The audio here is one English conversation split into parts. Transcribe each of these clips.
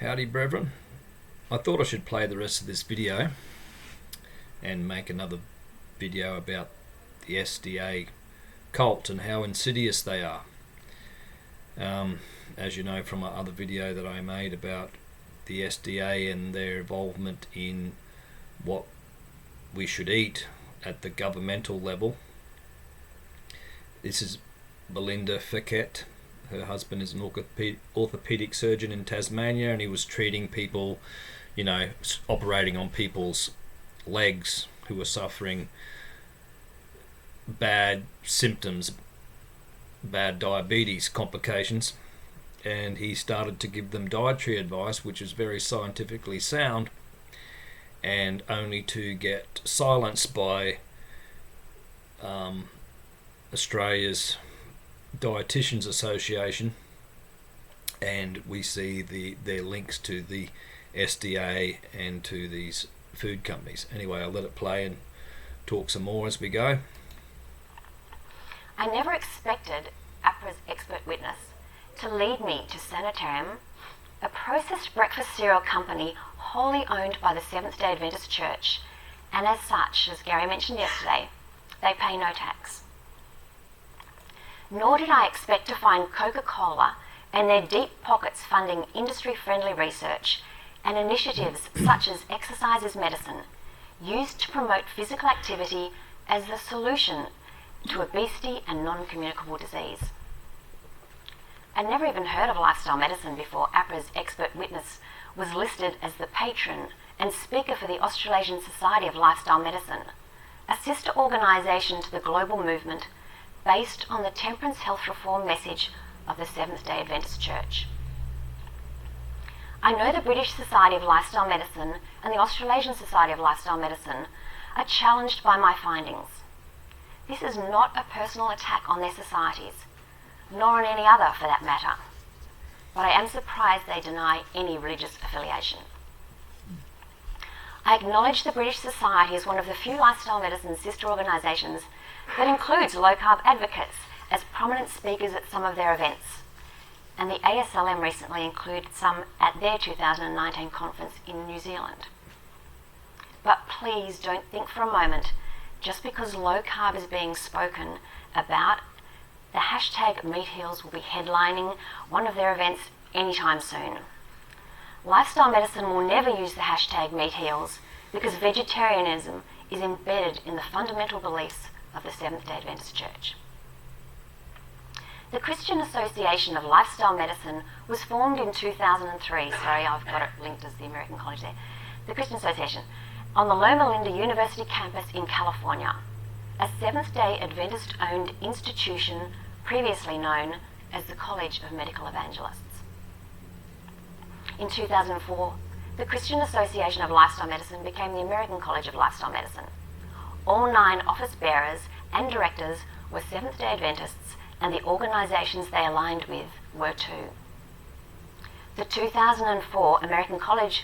Howdy, brethren. I thought I should play the rest of this video and make another video about the SDA cult and how insidious they are. As you know from my other video that I made about the SDA and their involvement in what we should eat at the governmental level. This is Belinda Fekete. Her husband is an orthopedic surgeon in Tasmania, and he was treating people, operating on people's legs who were suffering bad symptoms, bad diabetes complications, and he started to give them dietary advice, which is very scientifically sound, and only to get silenced by Australia's Dietitians Association, and we see their links to the SDA and to these food companies. Anyway, I'll let it play and talk some more as we go. I never expected APRA's expert witness to lead me to Sanitarium, a processed breakfast cereal company wholly owned by the Seventh-day Adventist Church, and as such, as Gary mentioned yesterday, they pay no tax. Nor did I expect to find Coca-Cola and their deep pockets funding industry-friendly research and initiatives such as exercise is medicine, used to promote physical activity as the solution to obesity and non-communicable disease. I'd never even heard of lifestyle medicine before APRA's expert witness was listed as the patron and speaker for the Australasian Society of Lifestyle Medicine, a sister organisation to the global movement based on the temperance health reform message of the Seventh-day Adventist Church. I know the British Society of Lifestyle Medicine and the Australasian Society of Lifestyle Medicine are challenged by my findings. This is not a personal attack on their societies, nor on any other for that matter, but I am surprised they deny any religious affiliation. I acknowledge the British Society as one of the few lifestyle medicine sister organisations that includes low-carb advocates as prominent speakers at some of their events, and the ASLM recently included some at their 2019 conference in New Zealand. But please don't think for a moment, just because low-carb is being spoken about, the hashtag Meat Heals will be headlining one of their events anytime soon. Lifestyle medicine will never use the hashtag Meat Heals because vegetarianism is embedded in the fundamental beliefs of the Seventh-day Adventist Church. The Christian Association of Lifestyle Medicine was formed in 2003. Sorry, I've got it linked as the American College there. The Christian Association on the Loma Linda University campus in California, a Seventh-day Adventist-owned institution previously known as the College of Medical Evangelists. In 2004, the Christian Association of Lifestyle Medicine became the American College of Lifestyle Medicine. All 9 office bearers and directors were Seventh-day Adventists, and the organisations they aligned with were too. The 2004 American College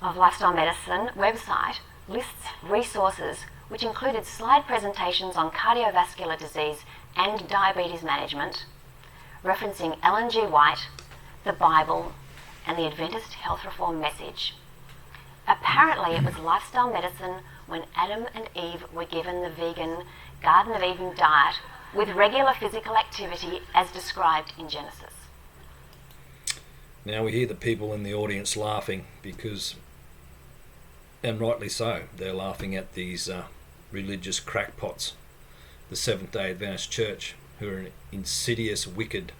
of Lifestyle Medicine website lists resources which included slide presentations on cardiovascular disease and diabetes management, referencing Ellen G. White, the Bible, and the Adventist health reform message. Apparently, it was lifestyle medicine when Adam and Eve were given the vegan Garden of Eden diet with regular physical activity as described in Genesis. Now we hear the people in the audience laughing because, and rightly so, they're laughing at these religious crackpots, the Seventh-day Adventist Church, who are an insidious, wicked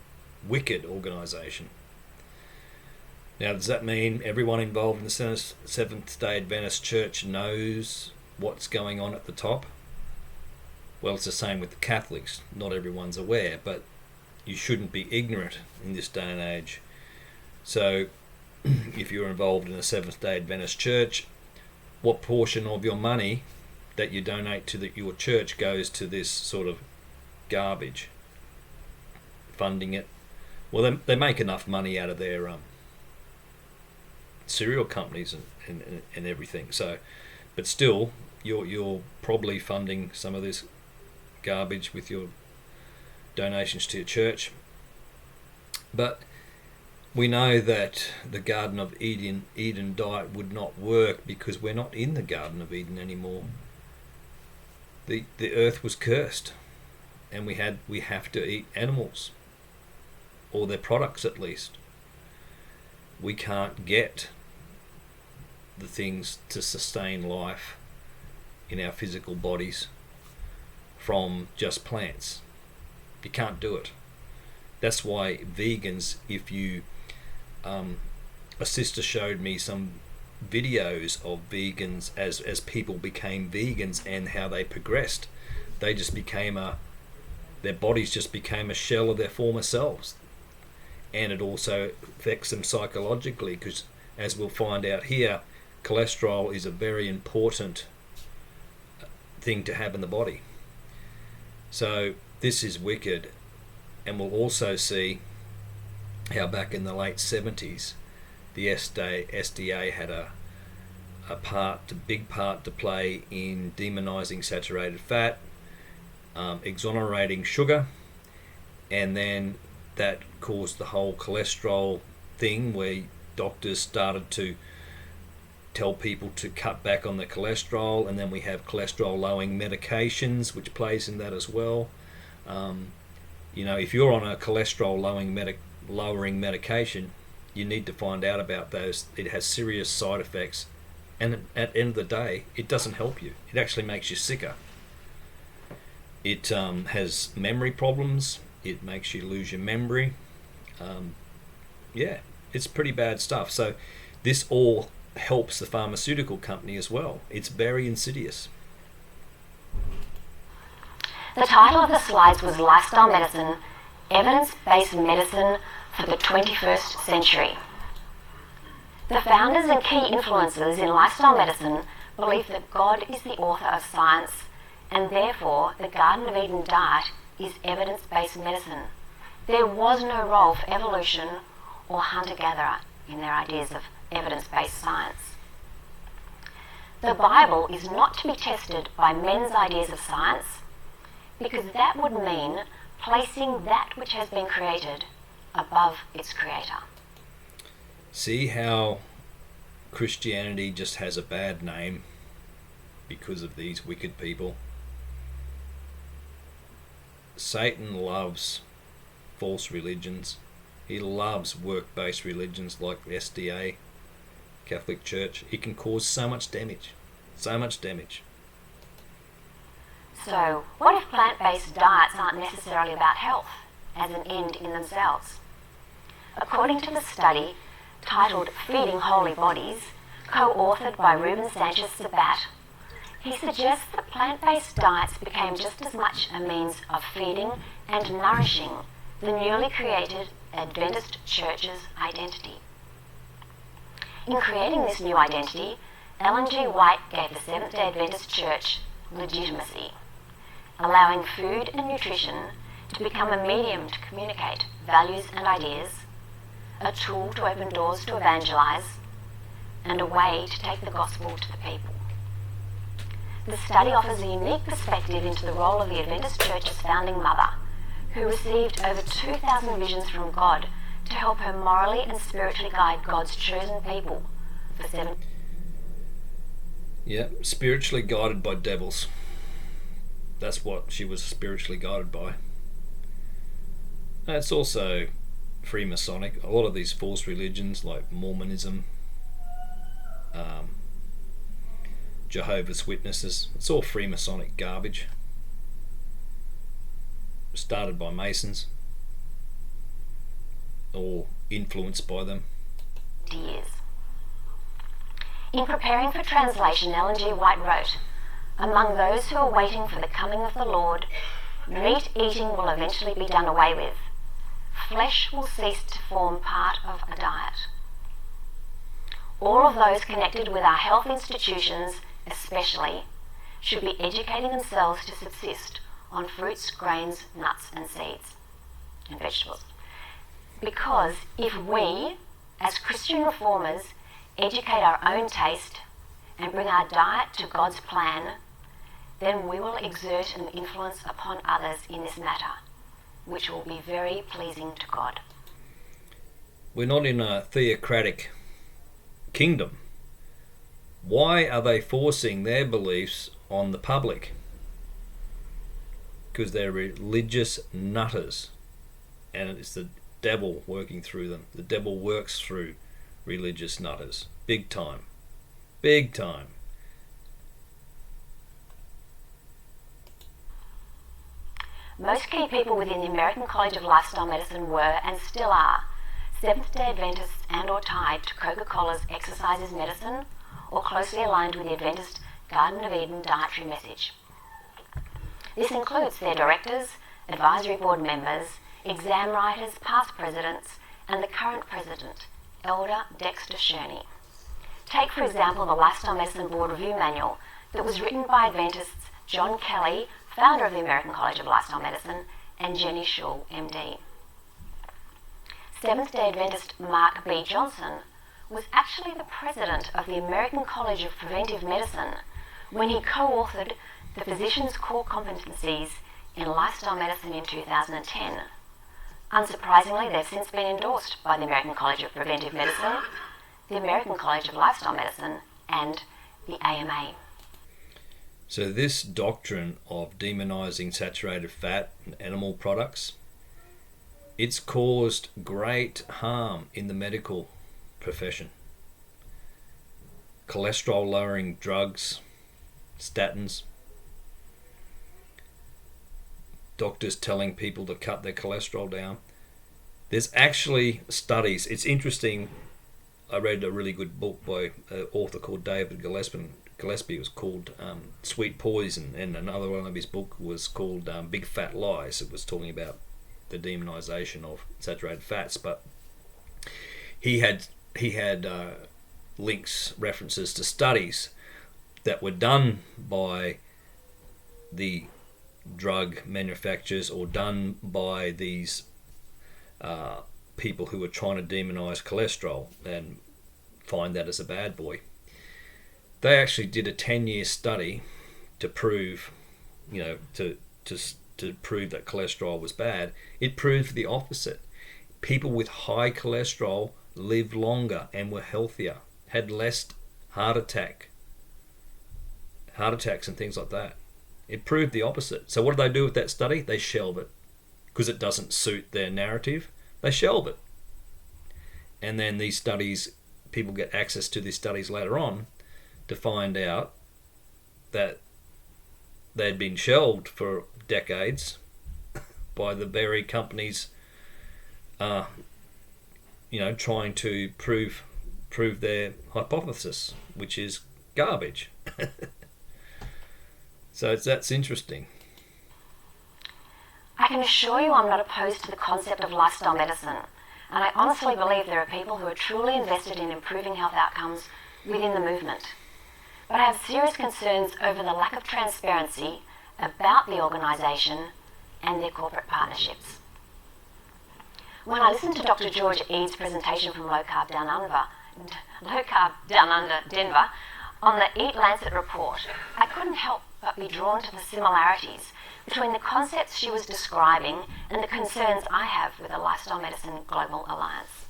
organisation. Now, does that mean everyone involved in the Seventh-day Adventist Church knows what's going on at the top? Well, it's the same with the Catholics. Not everyone's aware, but you shouldn't be ignorant in this day and age. So, if you're involved in a Seventh-day Adventist Church, what portion of your money that you donate to your church goes to this sort of garbage? Funding it. Well, they make enough money out of their cereal companies and everything. So, but still, you're probably funding some of this garbage with your donations to your church. But we know that the Garden of Eden diet would not work because we're not in the Garden of Eden anymore. The earth was cursed, and we have to eat animals, or their products at least. We can't get the things to sustain life in our physical bodies from just plants. You can't do it. That's why vegans, if you a sister showed me some videos of vegans as people became vegans and how they progressed. They just became their bodies just became a shell of their former selves. And it also affects them psychologically, because as we'll find out here, cholesterol is a very important thing to have in the body. So this is wicked. And we'll also see how back in the late 70s the SDA had a big part to play in demonizing saturated fat, exonerating sugar, and then that caused the whole cholesterol thing, where doctors started to tell people to cut back on their cholesterol, and then we have cholesterol lowering medications which plays in that as well. If you're on a cholesterol lowering medication, you need to find out about those. It has serious side effects, and at the end of the day, it doesn't help you. It actually makes you sicker. It has memory problems. It makes you lose your memory. It's pretty bad stuff. So this all helps the pharmaceutical company as well. It's very insidious. The title of the slides was Lifestyle Medicine, Evidence-Based Medicine for the 21st Century. The founders and key influencers in lifestyle medicine believe that God is the author of science, and therefore the Garden of Eden diet is evidence-based medicine. There was no role for evolution or hunter-gatherer in their ideas of evidence-based science. The Bible is not to be tested by men's ideas of science, because that would mean placing that which has been created above its creator. See how Christianity just has a bad name because of these wicked people? Satan loves false religions. He loves work-based religions like SDA, Catholic Church. It can cause so much damage. So much damage. So, what if plant-based diets aren't necessarily about health as an end in themselves? According to the study titled Feeding Holy Bodies, co-authored by Ruben Sanchez-Sabat, he suggests that plant-based diets became just as much a means of feeding and nourishing the newly created Adventist Church's identity. In creating this new identity, Ellen G. White gave the Seventh-day Adventist Church legitimacy, allowing food and nutrition to become a medium to communicate values and ideas, a tool to open doors to evangelize, and a way to take the gospel to the people. The study offers a unique perspective into the role of the Adventist Church's founding mother, who received over 2,000 visions from God to help her morally and spiritually guide God's chosen people for 7. Yeah, spiritually guided by devils. That's what she was spiritually guided by. It's also Freemasonic. A lot of these false religions like Mormonism, Jehovah's Witnesses, it's all Freemasonic garbage. Started by Masons, or influenced by them. Years. In preparing for translation, Ellen G. White wrote, "Among those who are waiting for the coming of the Lord, meat eating will eventually be done away with. Flesh will cease to form part of a diet. All of those connected with our health institutions, especially, should be educating themselves to subsist on fruits, grains, nuts and seeds, and vegetables. Because if we, as Christian reformers, educate our own taste and bring our diet to God's plan, then we will exert an influence upon others in this matter, which will be very pleasing to God." We're not in a theocratic kingdom. Why are they forcing their beliefs on the public? Because they're religious nutters, and it's the devil working through them. The devil works through religious nutters. Big time. Big time. Most key people within the American College of Lifestyle Medicine were, and still are, Seventh-day Adventists and or tied to Coca-Cola's Exercise is Medicine, or closely aligned with the Adventist Garden of Eden dietary message. This includes their directors, advisory board members, exam writers, past presidents, and the current president, Elder Dexter Sherney. Take, for example, the Lifestyle Medicine Board Review Manual that was written by Adventists John Kelly, founder of the American College of Lifestyle Medicine, and Jenny Schull, MD. Seventh-day Adventist Mark B. Johnson was actually the president of the American College of Preventive Medicine when he co-authored the Physician's Core Competencies in Lifestyle Medicine in 2010. Unsurprisingly, they've since been endorsed by the American College of Preventive Medicine, the American College of Lifestyle Medicine, and the AMA. So this doctrine of demonizing saturated fat and animal products, it's caused great harm in the medical profession. Cholesterol lowering drugs, statins, doctors telling people to cut their cholesterol down. There's actually studies. It's interesting. I read a really good book by an author called David Gillespie. It was called Sweet Poison, and another one of his books was called Big Fat Lies. It was talking about the demonization of saturated fats, but he had links, references to studies that were done by the drug manufacturers or done by these people who were trying to demonize cholesterol and find that as a bad boy. They actually did a 10-year study to prove, to prove that cholesterol was bad. It proved the opposite. People with high cholesterol lived longer and were healthier, had less heart attacks and things like that. It proved the opposite. So what do they do with that study? They shelve it because it doesn't suit their narrative. They shelve it. And then these studies, people get access to these studies later on to find out that they'd been shelved for decades by the very companies trying to prove their hypothesis, which is garbage. So that's interesting. I can assure you I'm not opposed to the concept of lifestyle medicine, and I honestly believe there are people who are truly invested in improving health outcomes within the movement. But I have serious concerns over the lack of transparency about the organisation and their corporate partnerships. When I listened to Dr. George Eads' presentation from Low Carb Down Under, Denver, on the Eat Lancet report, I couldn't help but be drawn to the similarities between the concepts she was describing and the concerns I have with the Lifestyle Medicine Global Alliance.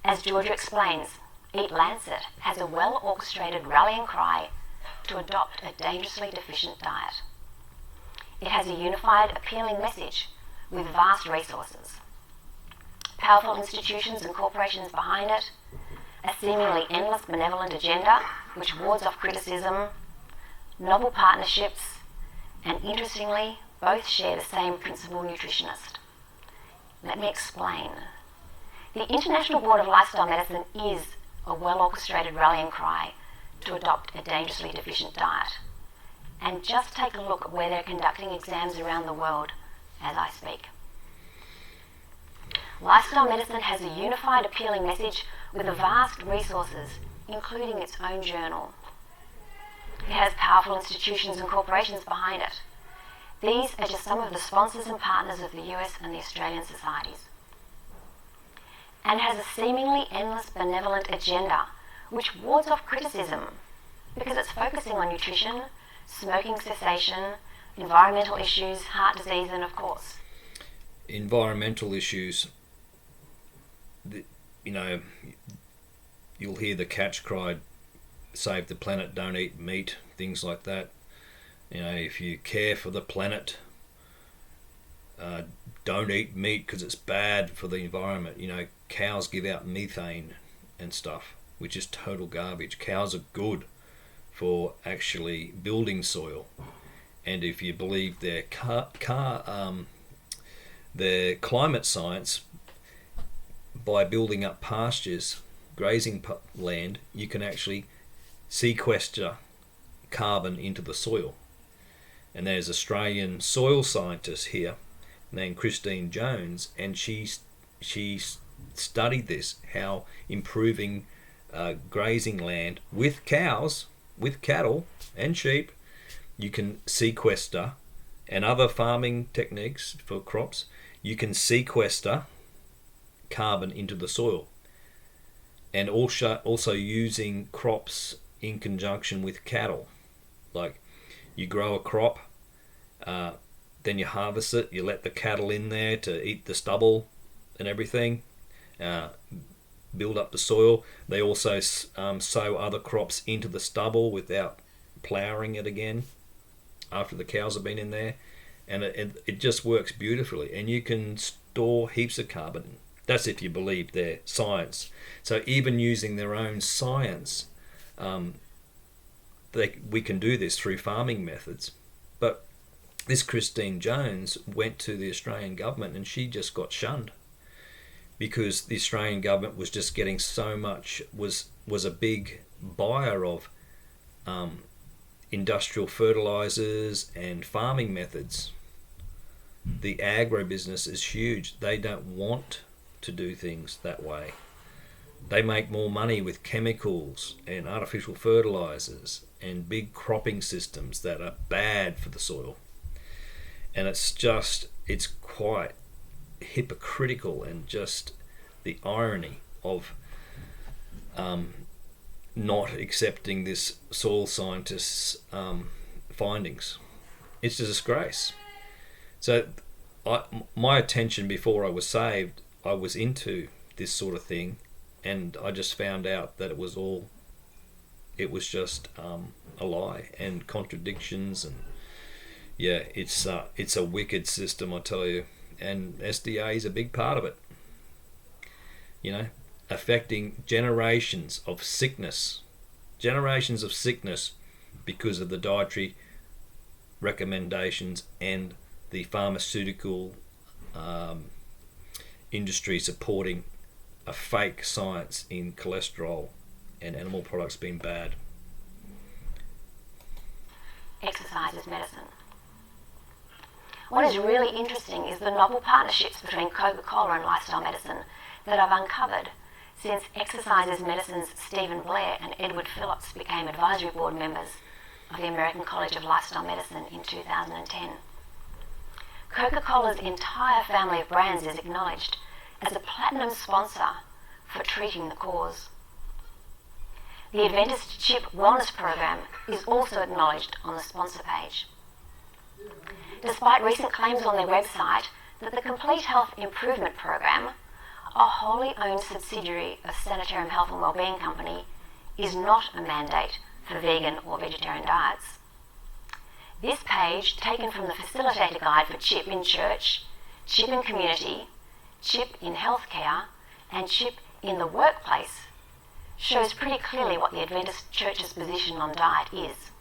As Georgia explains, Eat Lancet has a well-orchestrated rallying cry to adopt a dangerously deficient diet. It has a unified, appealing message with vast resources, powerful institutions and corporations behind it, a seemingly endless benevolent agenda which wards off criticism, novel partnerships, and interestingly, both share the same principal nutritionist. Let me explain. The International Board of Lifestyle Medicine is a well-orchestrated rallying cry to adopt a dangerously deficient diet. And just take a look at where they're conducting exams around the world as I speak. Lifestyle medicine has a unified, appealing message with vast resources, including its own journal. It has powerful institutions and corporations behind it. These are just some of the sponsors and partners of the US and the Australian societies. And has a seemingly endless benevolent agenda which wards off criticism because it's focusing on nutrition, smoking cessation, environmental issues, heart disease, and of course, environmental issues the, you know, you'll hear the catch cry, save the planet, don't eat meat, things like that. You know, if you care for the planet, don't eat meat because it's bad for the environment. You know, cows give out methane and stuff, which is total garbage. Cows are good for actually building soil, and if you believe their their climate science, by building up pastures, grazing land, you can actually sequester carbon into the soil. And there's Australian soil scientist here named Christine Jones, and she studied this, how improving grazing land with cows, with cattle and sheep, you can sequester, and other farming techniques for crops, you can sequester carbon into the soil. And also using crops in conjunction with cattle. Like, you grow a crop, then you harvest it, you let the cattle in there to eat the stubble and everything, build up the soil. They also sow other crops into the stubble without ploughing it again after the cows have been in there, and it just works beautifully, and you can store heaps of carbon. That's if you believe their science. So even using their own science, we can do this through farming methods. But this Christine Jones went to the Australian government, and she just got shunned because the Australian government was just getting so much, was a big buyer of industrial fertilizers and farming methods. The agribusiness is huge. They don't want to do things that way. They make more money with chemicals and artificial fertilizers and big cropping systems that are bad for the soil. And it's quite hypocritical, and just the irony of not accepting this soil scientist's findings. It's a disgrace. So my attention before I was saved, I was into this sort of thing, and I just found out that it was just a lie and contradictions, and yeah, it's a wicked system, I tell you, and SDA is a big part of it. You know, affecting generations of sickness because of the dietary recommendations and the pharmaceutical industry supporting a fake science in cholesterol and animal products being bad. Exercise is medicine. What is really interesting is the novel partnerships between Coca-Cola and lifestyle medicine that I've uncovered since Exercise is Medicine's Stephen Blair and Edward Phillips became advisory board members of the American College of Lifestyle Medicine in 2010. Coca-Cola's entire family of brands is acknowledged as a platinum sponsor for treating the cause. The Adventist Chip Wellness Program is also acknowledged on the sponsor page. Despite recent claims on their website that the Complete Health Improvement Program, a wholly owned subsidiary of Sanitarium Health and Wellbeing Company, is not a mandate for vegan or vegetarian diets. This page, taken from the Facilitator Guide for CHIP in Church, CHIP in Community, CHIP in Healthcare, and CHIP in the Workplace, shows pretty clearly what the Adventist Church's position on diet is.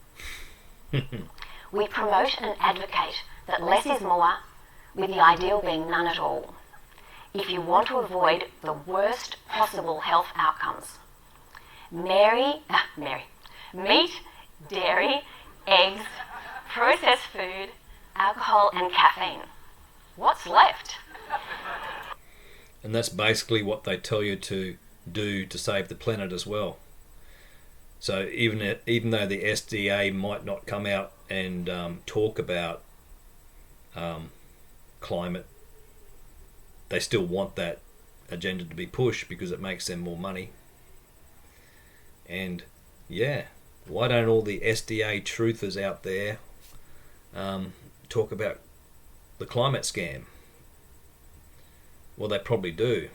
We promote and advocate that less is more, with the ideal being none at all, if you want to avoid the worst possible health outcomes. Meat, dairy, eggs, processed food, alcohol and caffeine. What's left? And that's basically what they tell you to do to save the planet as well. So even though the SDA might not come out and talk about climate, they still want that agenda to be pushed because it makes them more money. And yeah, why don't all the SDA truthers out there talk about the climate scam? Well, they probably do,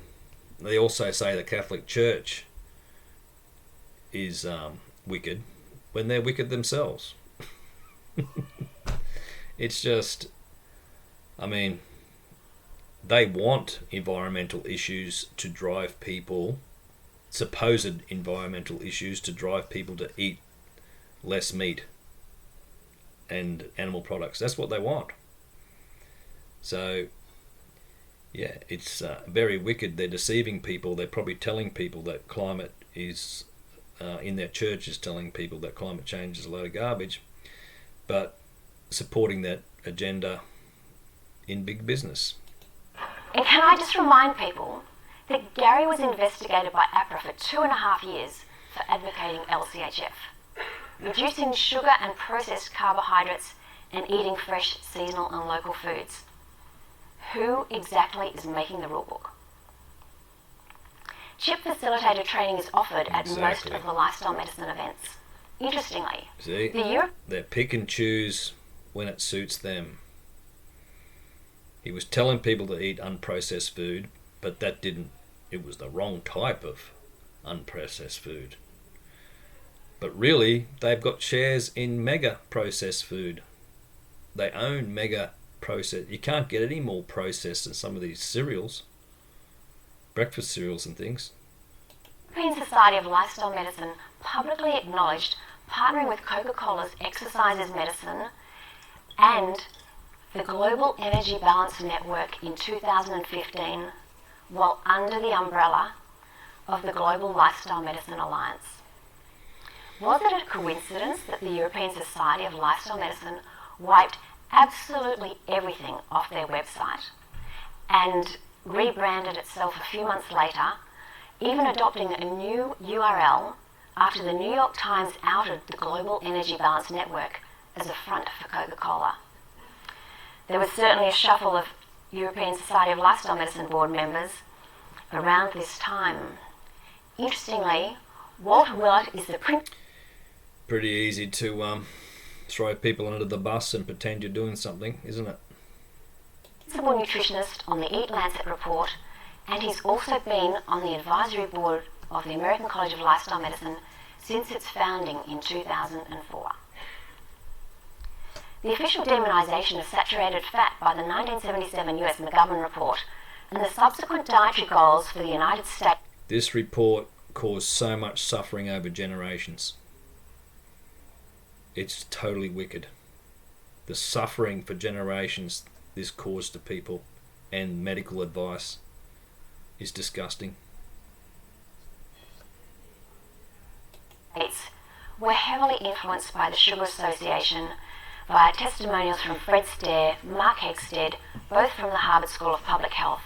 they also say the Catholic Church is wicked when they're wicked themselves. It's just, I mean, they want environmental issues to drive people, supposed environmental issues to drive people to eat less meat and animal products. That's what they want. So, yeah, it's very wicked. They're deceiving people. They're probably telling people that climate is, in their church is telling people that climate change is a load of garbage, but supporting that agenda in big business. And can I just remind people that Gary was investigated by APRA for 2.5 years for advocating LCHF, reducing sugar and processed carbohydrates and eating fresh, seasonal and local foods. Who exactly is making the rulebook? CHIP facilitator training is offered at most of the lifestyle medicine events. Interestingly, see, they pick and choose when it suits them. He was telling people to eat unprocessed food, but it was the wrong type of unprocessed food. But really, they've got shares in mega processed food. They own mega processed. You can't get any more processed than some of these cereals, breakfast cereals and things. European Society of Lifestyle Medicine publicly acknowledged partnering with Coca-Cola's Exercise is Medicine and the Global Energy Balance Network in 2015, while under the umbrella of the Global Lifestyle Medicine Alliance. Was it a coincidence that the European Society of Lifestyle Medicine wiped absolutely everything off their website and rebranded itself a few months later, even adopting a new URL after the New York Times outed the Global Energy Balance Network as a front for Coca-Cola? There was certainly a shuffle of European Society of Lifestyle Medicine board members around this time. Interestingly, Walter Willett is the Pretty easy to throw people under the bus and pretend you're doing something, isn't it? principal nutritionist on the Eat Lancet report, and he's also been on the advisory board of the American College of Lifestyle Medicine since its founding in 2004. The official demonization of saturated fat by the 1977 US McGovern report and the subsequent dietary goals for the United States. This report caused so much suffering over generations. It's totally wicked. The suffering for generations this caused to people and medical advice is disgusting. Were heavily influenced by the Sugar Association via testimonials from Fred Stair, Mark Hegstead, both from the Harvard School of Public Health,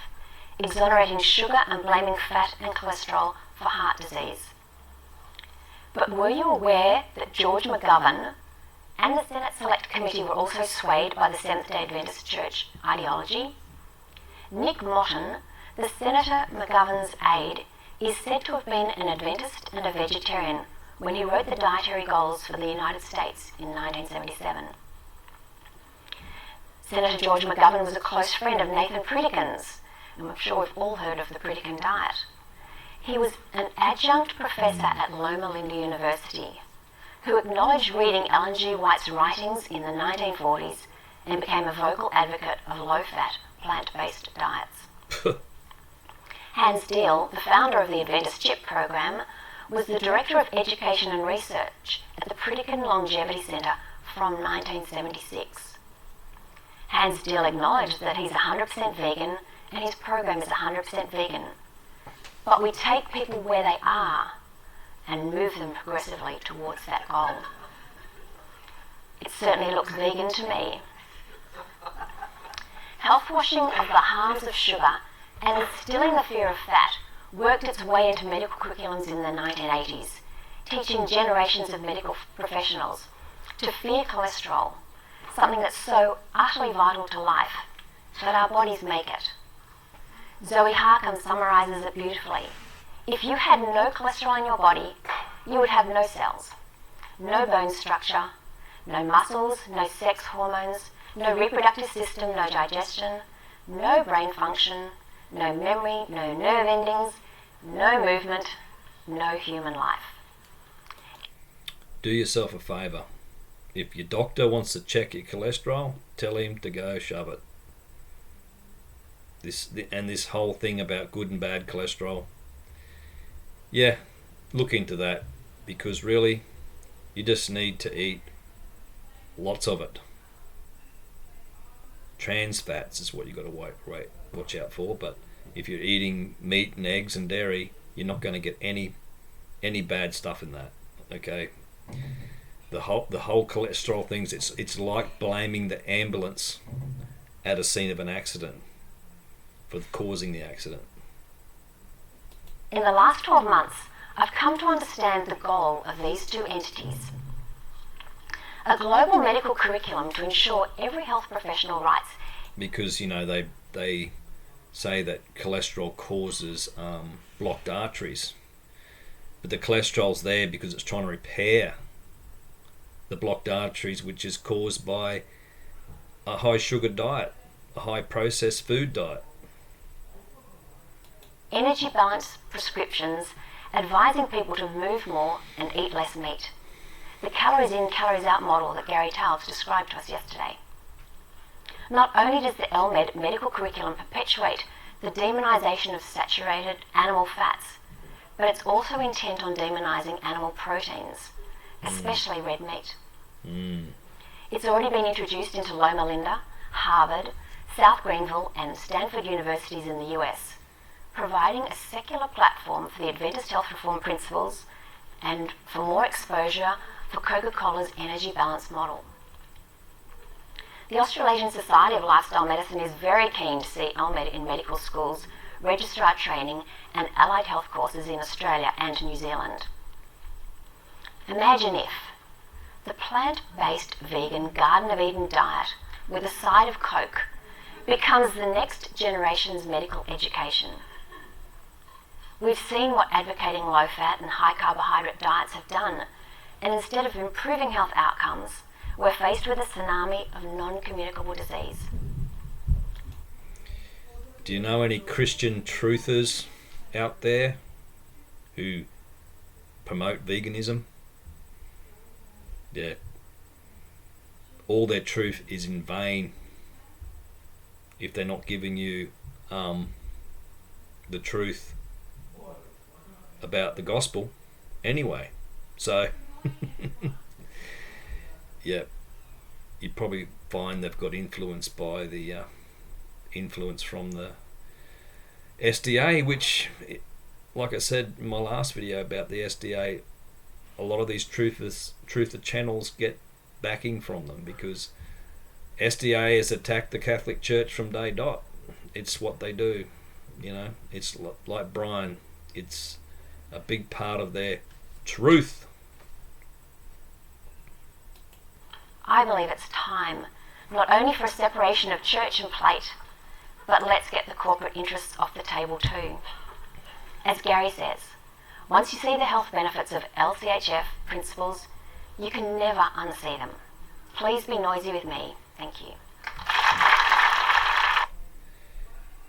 exonerating sugar and blaming fat and cholesterol for heart disease. But were you aware that George McGovern and the Senate Select Committee were also swayed by the Seventh-day Adventist Church ideology? Nick Motton, the Senator McGovern's aide, is said to have been an Adventist and a vegetarian when he wrote the dietary goals for the United States in 1977. Senator George McGovern was a close friend of Nathan Pritikin's, and I'm sure we've all heard of the Pritikin diet. He was an adjunct professor at Loma Linda University who acknowledged reading Ellen G. White's writings in the 1940s and became a vocal advocate of low-fat, plant-based diets. Hans Deal, the founder of the Adventist CHIP program, was the Director of Education and Research at the Pritikin Longevity Centre from 1976. Hans Deal acknowledged that he's 100% vegan and his program is 100% vegan. But we take people where they are and move them progressively towards that goal. It certainly looks vegan to me. Health washing of the harms of sugar and instilling the fear of fat worked its way into medical curriculums in the 1980s, teaching generations of medical professionals to fear cholesterol, something that's so utterly vital to life that our bodies make it. Zoe Harcum summarises it beautifully. If you had no cholesterol in your body, you would have no cells, no bone structure, no muscles, no sex hormones, no reproductive system, no digestion, no brain function, no memory, no nerve endings, no movement, no human life. Do yourself a favour. If your doctor wants to check your cholesterol, tell him to go shove it. This whole thing about good and bad cholesterol, yeah, look into that, because really you just need to eat lots of it. Trans fats is what you've got to watch out for, but if you're eating meat and eggs and dairy, you're not going to get any bad stuff in that. Okay, the whole cholesterol things, it's like blaming the ambulance at a scene of an accident for causing the accident. In the last 12 months, I've come to understand the goal of these two entities. A global medical curriculum to ensure every health professional writes. Because, they say that cholesterol causes blocked arteries. But the cholesterol's there because it's trying to repair the blocked arteries, which is caused by a high sugar diet, a high processed food diet. Energy balance prescriptions advising people to move more and eat less meat. The calories in, calories out model that Gary Tales described to us yesterday. Not only does the LMed medical curriculum perpetuate the demonisation of saturated animal fats, but it's also intent on demonising animal proteins, especially red meat. It's already been introduced into Loma Linda, Harvard, South Greenville and Stanford universities in the US, providing a secular platform for the Adventist health reform principles and for more exposure for Coca-Cola's energy balance model. The Australasian Society of Lifestyle Medicine is very keen to see LMed in medical schools, registrar training and allied health courses in Australia and New Zealand. Imagine if the plant-based vegan Garden of Eden diet with a side of Coke becomes the next generation's medical education. We've seen what advocating low-fat and high-carbohydrate diets have done, and instead of improving health outcomes, we're faced with a tsunami of non-communicable disease. Do you know any Christian truthers out there who promote veganism? Yeah. All their truth is in vain if they're not giving you the truth about the gospel anyway. So yeah, you probably find they've got influenced by the influence from the SDA, which, like I said in my last video about the SDA, a lot of these truther channels get backing from them because SDA has attacked the Catholic Church from day dot. It's what they do, it's like Brian, it's a big part of their truth. I believe it's time, not only for a separation of church and plate, but let's get the corporate interests off the table too. As Gary says, once you see the health benefits of LCHF principles, you can never unsee them. Please be noisy with me. Thank you.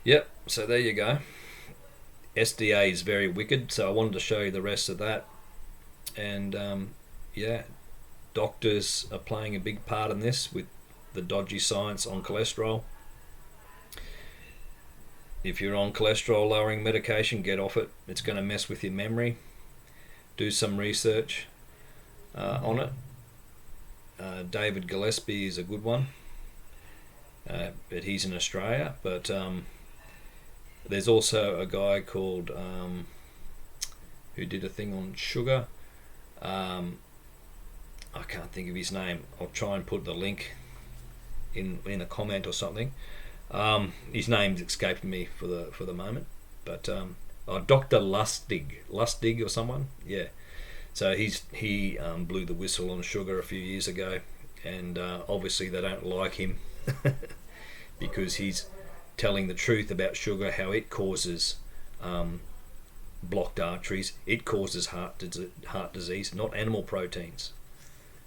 Yep, so there you go. SDA is very wicked, so I wanted to show you the rest of that. And doctors are playing a big part in this with the dodgy science on cholesterol. If you're on cholesterol lowering medication, get off it. It's going to mess with your memory. Do some research on it. David Gillespie is a good one, but he's in Australia. But there's also a guy called who did a thing on sugar. I can't think of his name. I'll try and put the link in a comment or something. His name's escaping me for the moment, but Dr. Lustig or someone, yeah. So he blew the whistle on sugar a few years ago, and obviously they don't like him because he's telling the truth about sugar, how it causes blocked arteries, it causes heart disease, not animal proteins.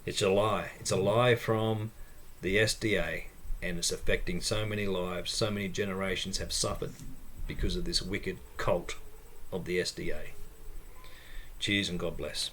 It's a lie. It's a lie from the SDA, and it's affecting so many lives. So many generations have suffered because of this wicked cult of the SDA. Cheers and God bless.